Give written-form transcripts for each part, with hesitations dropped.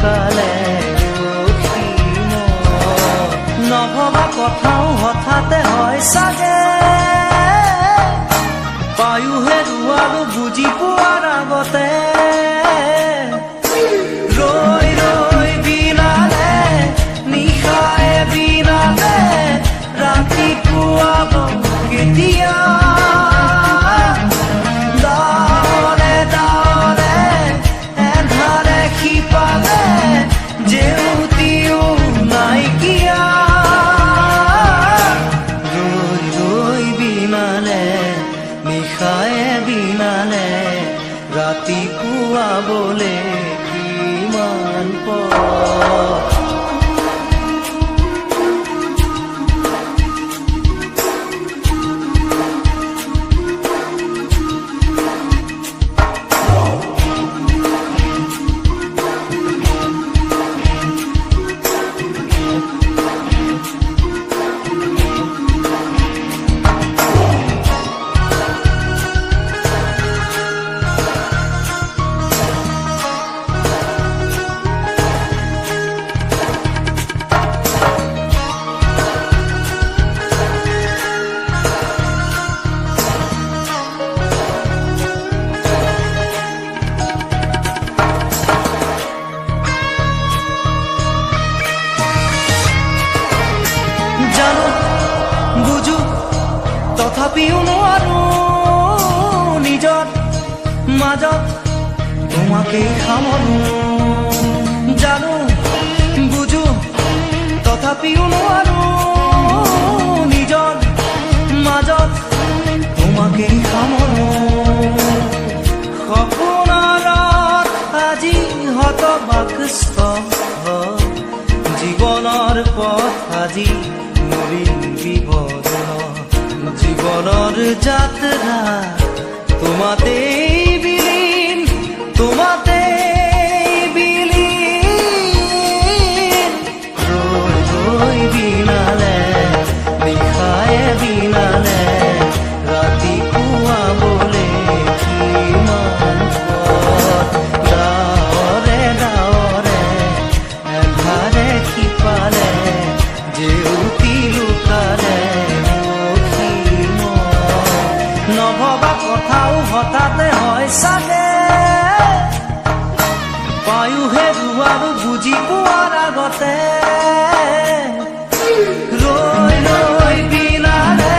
লুকালে নভবা কথাও হঠাতে হয় চাগে পায়ো হেৰুৱালো বুজি পোৱাৰ আগতে ৰৈ ৰৈ বিনালে নিশায়ে বিনালে ৰাতিপুৱাব কেতিয়া ডাৱৰে ডাৱৰে এন্ধাৰে শিপালে জেউতিও নাইকিয়া ৰৈ ৰৈ বিনালে নিশায়ে বিনালে ৰাতিপুৱাবলে কিমান পথ বুঝো তথাপিও নোৱাৰো নিজৰ মাজত তোমাকেই সামৰো জানো বুঝো তথাপিও নোৱাৰো নিজৰ মাজত তোমাকেই সামৰো সপোনত আজি হতবাকস্থ জীৱনৰ পথ আজি জীবনৰ যাত্ৰা তোমাতেই বিলীন তোমাতেই বিলীন ৰৈ ৰৈ বিনালে নিশায়ে বিনালে ৰাতিপুৱাবলে কিমান পথ ডাৱৰে ডাৱৰে এন্ধাৰে শিপালে জেউতি লুকালে নভবা কথাও হঠাতে হয় চাগে পায়ো হেৰুৱালো বুজি পোৱাৰ আগতে ৰৈ ৰৈ বিনালে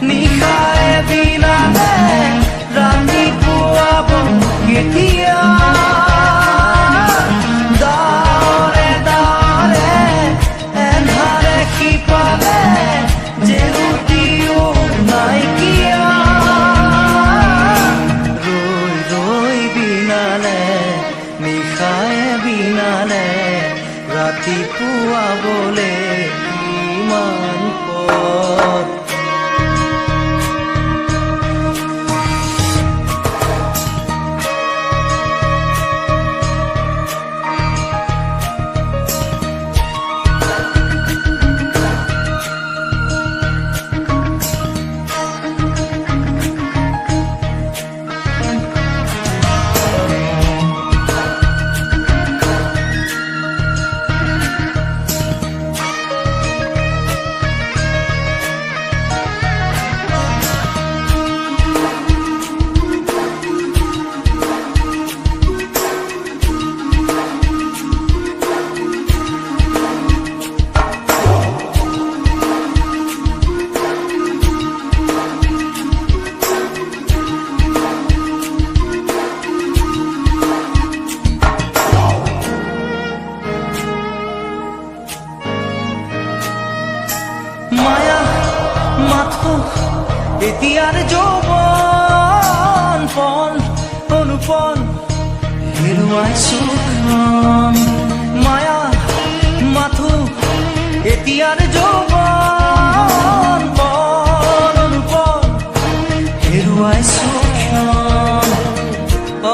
নিশায়ে বিনালে ৰাতিপুৱাব কেতিয়া ডাৱৰে ডাৱৰে এন্ধাৰে শিপালে জেউতিও নাইকিয়া নিশায়ে বিনালে ৰাতিপুৱাবলে কিমান পথ মায়া মাথো এতিয়াৰ যৌৱন পণ অনুপণ হেৰুৱাইছো মায়া মাথো এতিয়াৰ যৌৱন পণ অনুপণ হেৰুৱাইছো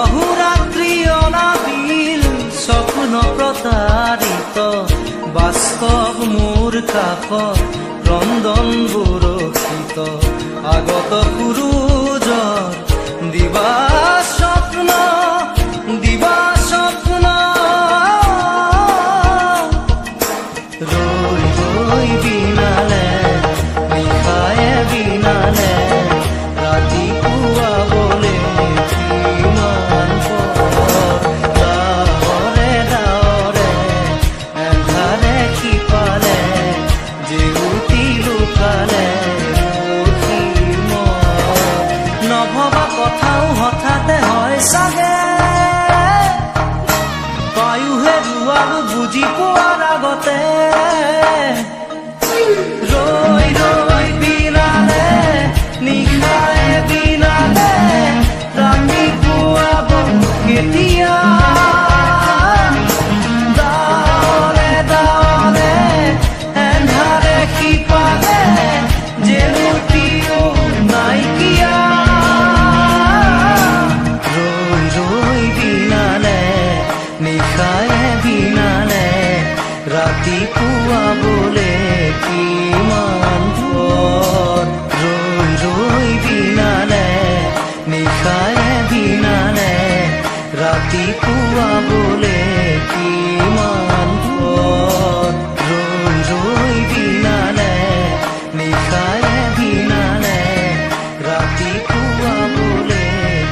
অহোৰাত্ৰি অনাবিল স্বপ্ন প্ৰতাৰিত বাস্তৱ মোৰ কাষত ক্ৰন্দন বৰষিত আগত সূৰুজৰ দিবা স্বপ্ন বুজি পোৱাৰ আগতে ৰৈ ৰৈ বিনালে নিশায়ে বিনালে ৰাতি পুৱাব কেতিয়া দাৱলে দাৱলে এন্ধাৰে সিপাৰে জেলুটিও নাইকিয়া ৰৈ ৰৈ বিনালে নিশায়ে বিনালে ৰাতি পুৱাবলে কিমান পৰ ৰৈ ৰৈ বিনালে নিশায়ে বিনালে ৰাতি পুৱাবলে কিমান পৰ ৰৈ ৰৈ বিনালে নিশায়ে বিনালে ৰাতি পুৱাবলে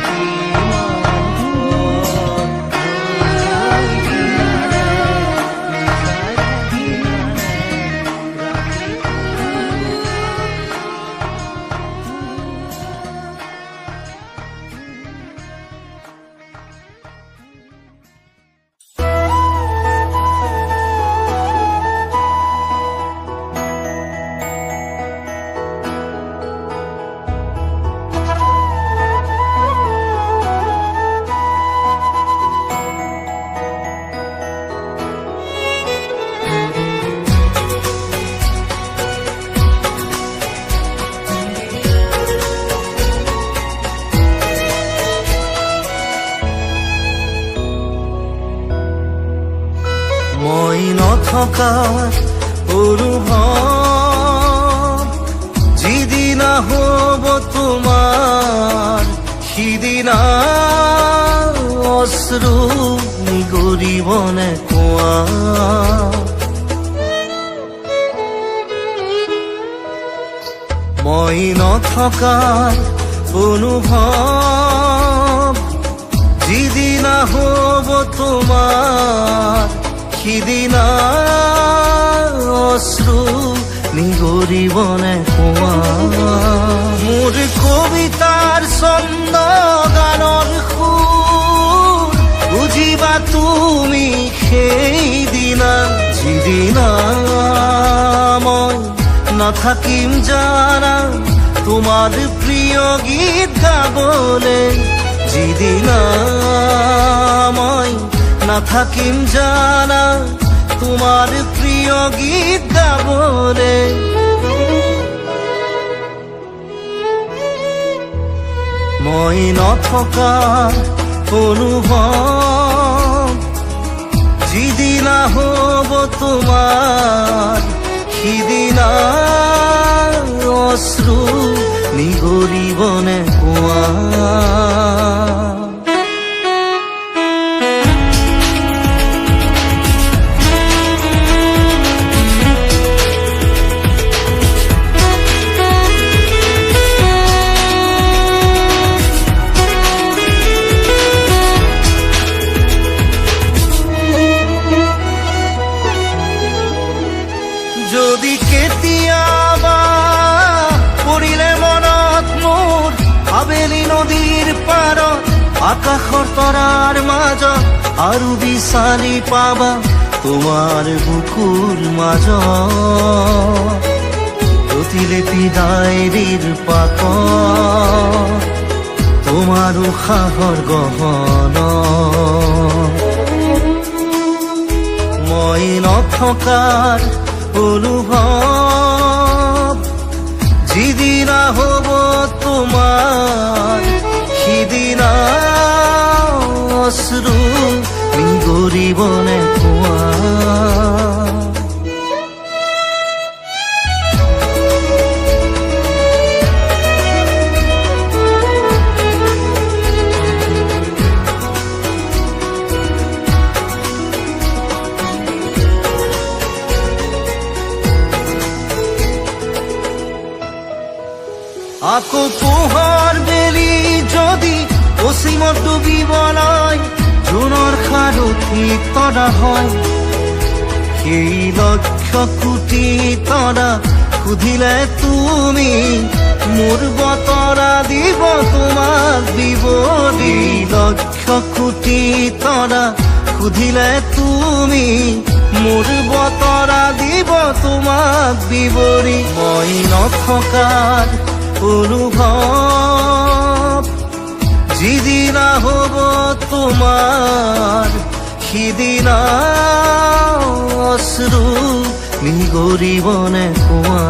কিমান পৰ ৰৈ বিনালে নিশায়ে বিনালে ৰাতি মই নথকাৰ অনুভৱ যিদিনা হ'ব তোমাৰ সিদিনা অশ্ৰু নিগৰিবনে কোৱা মই নথকাৰ অনুভৱ যিদিনা হ'ব তোমাৰ সিদিনা অশ্ৰু নিগৰিবনে কোৱা মোৰ কবিতাৰ ছন্দ গানৰ সুৰ বুজিবা তুমি সেইদিনা যিদিনা মই নাথাকিম জানা তোমাৰ প্ৰিয় গীত গাবলে যিদিনা মই নাথাকিম জানা তোমাৰ প্ৰিয় গীত গাবলে মই নথকা অনুভৱ যিদিনা হ'ব তোমাৰ সিদিনা অশ্ৰু নিগৰিবনে কোৱা যদি কেতিয়াবা পৰিলে মনত মোৰ আবেলি নদীৰ পাৰত আকাশৰ তৰাৰ মাজত আৰু বিচাৰি পাবা তোমাৰ বুকুৰ মাজত প্ৰতিলিপি ডায়েৰীৰ পাকত তোমাৰ উশাহৰ গহনা মই নথকাৰ অনুভৱ যিদিনা হ'ব তোমাৰ সিদিনা অশ্ৰু নিগৰিবনে কোৱা আকৌ পোহৰ বেলি যদি অসীমত ডুবিবলৈ জোনৰ সাৰথি তৰা হয় সেই লক্ষ কোটি তৰা সুধিলে তুমি মোৰ বতৰা দিব তোমাক বিৱৰি লক্ষ কোটি তৰা সুধিলে তুমি মোৰ বতৰা দিব তোমাক বিৱৰি মই নথকাৰ অনুভৱ যিদিনা হ'ব তোমাৰ সিদিনা অশ্ৰু নিগৰিবনে কোৱা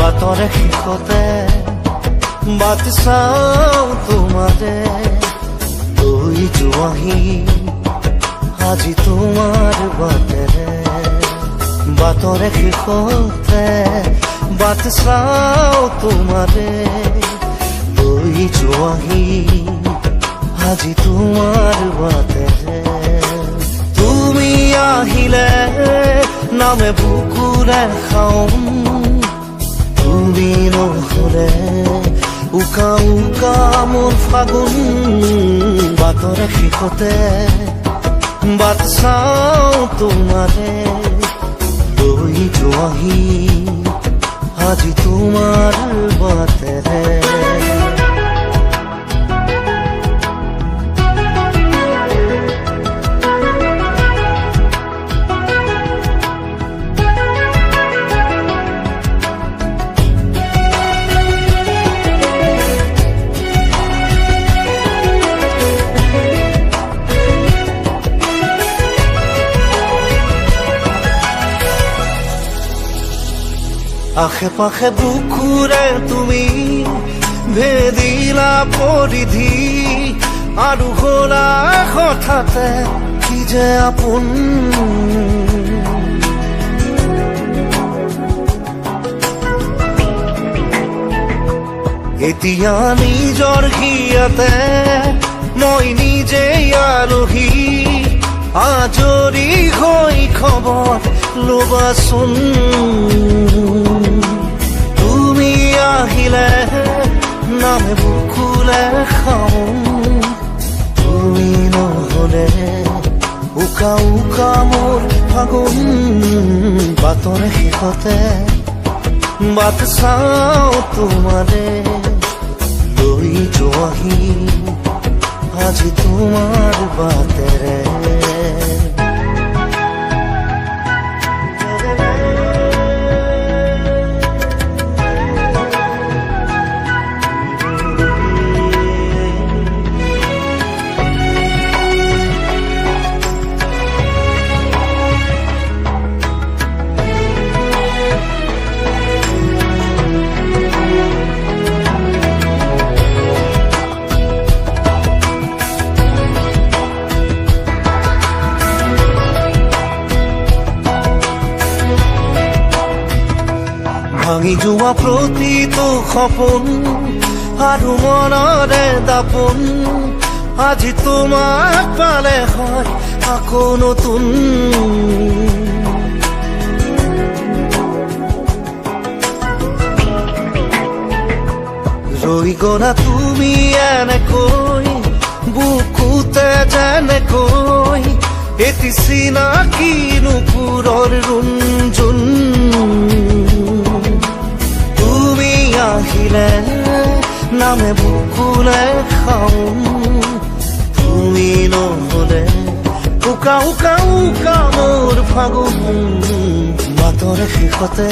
বাটৰে শেষতে বাট চাওঁ তোমাৰে লৈ যোৱাহি আজি তোমাৰ বাটেৰে বাটৰে শেষতে বাট চাওঁ তোমাৰে লৈ যোৱাহি আজি তোমাৰ বাটেৰে তুমি আহিলে নামে বুকুৰে খাওঁ তুমি নহলে উকা উকা মোৰ ফাগুন বাটৰে শেষতে বাট চাওঁ তোমাৰে লৈ যোৱাহি আজি তোমাৰ বাটেৰে আশে পাশে বুকুৰে তুমি ভেদিলা পৰিধি আৰু হলা হঠাতে কি যে আপোন এতিয়া নিজৰ হিয়াতে মই নিজে আলহী আজৰি হৈ খবৰ ল'বাচোন তুমি আহিলে নামে বুকুলে খাওঁ তুমি নহলে উকা উকা মোৰ ফাগুন বাটৰে শেষতে বাট চাওঁ তোমাৰে লৈ যোৱাহি আজি তোমাৰ বাটেৰে ভাঙি যোৱা প্ৰতিটো সপোন আৰু মনৰে দাপোন আজি তোমাক পালে হয় আকৌ নতুন ৰৈ গলা তুমি এনেকৈ বুকুতে যেনেকৈ এটি চিনাকি নুপুৰৰ ৰুণজুন আহিলে নামে বুকুলে খাওঁ তুমি নহলে উকা উকা উকা মোৰ ফাগুন বাটৰে শেষতে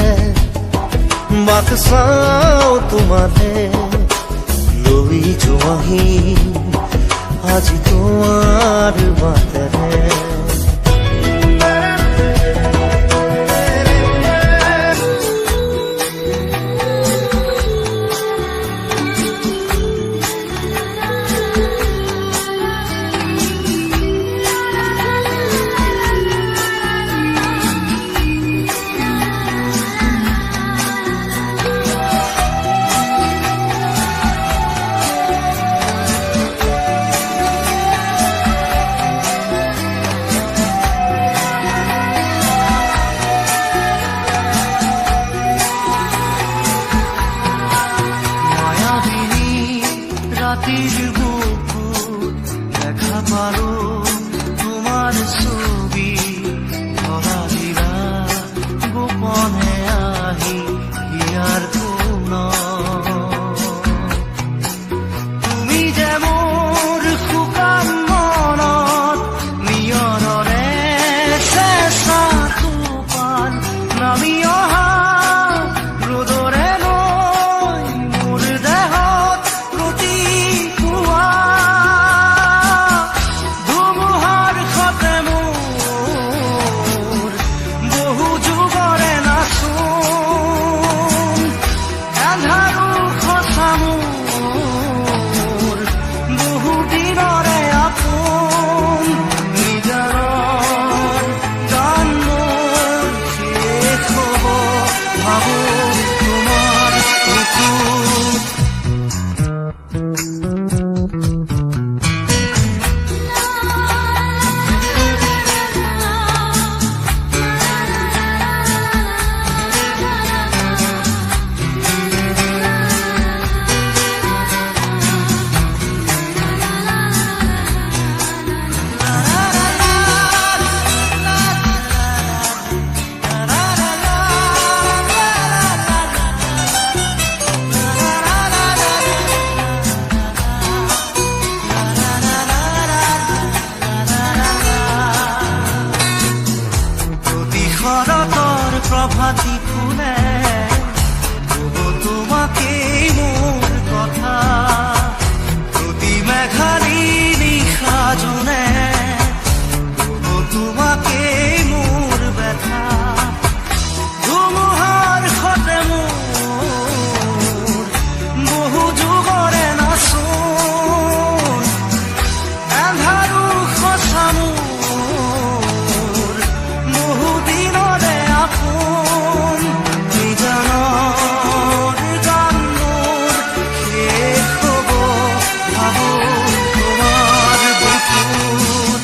বাট চাওঁ তোমাৰে লৈ যোৱাহি আজি তোমাৰ বাটেৰে আন্ধাৰো সঁচা মোৰ বহুদিনৰে আপোন নিজাৰৰ গান মোৰ শেষ হ'ব ভাবো তোমাৰ বুকুত শৰতৰ প্ৰভাতী ফুলে ক'ব তোমাকেই মোৰ কথা প্ৰতি মেঘালী নিশা জোনে ক'ব তোমাকেই মোৰ ব্যথা ধুমুহাৰ সতে মোৰ বহু যুগৰে নাচোন এন্ধাৰো সঁচা মোৰ বহুদিনৰে আপোন নিজানৰ গান মোৰ শেষ হ'ব ভাবো তোমাৰ বুকুত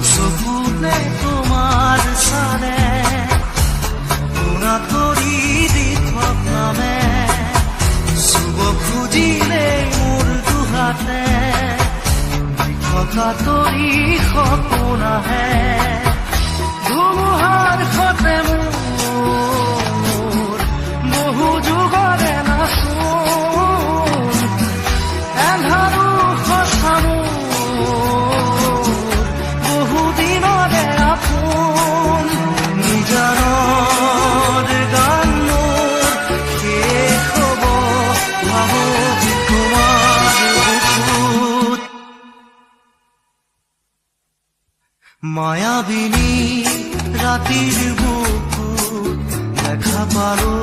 চকুতে তোমাৰ চালে তৰি দি থকামে চুব খুজিলে মোৰ দুহাতে থকা তৰি সপোন আহে ধুমুহাৰ সতে মোৰ বহু যুগৰে নাচোন এন্ধাৰো সঁচা বহুদিনৰে আপোন নিজানৰ গান মোৰ শেষ হ'ব ভাবো তোমাৰ বুকুত মায়াবিনী ৰাতিৰ বুকুত দেখা পালো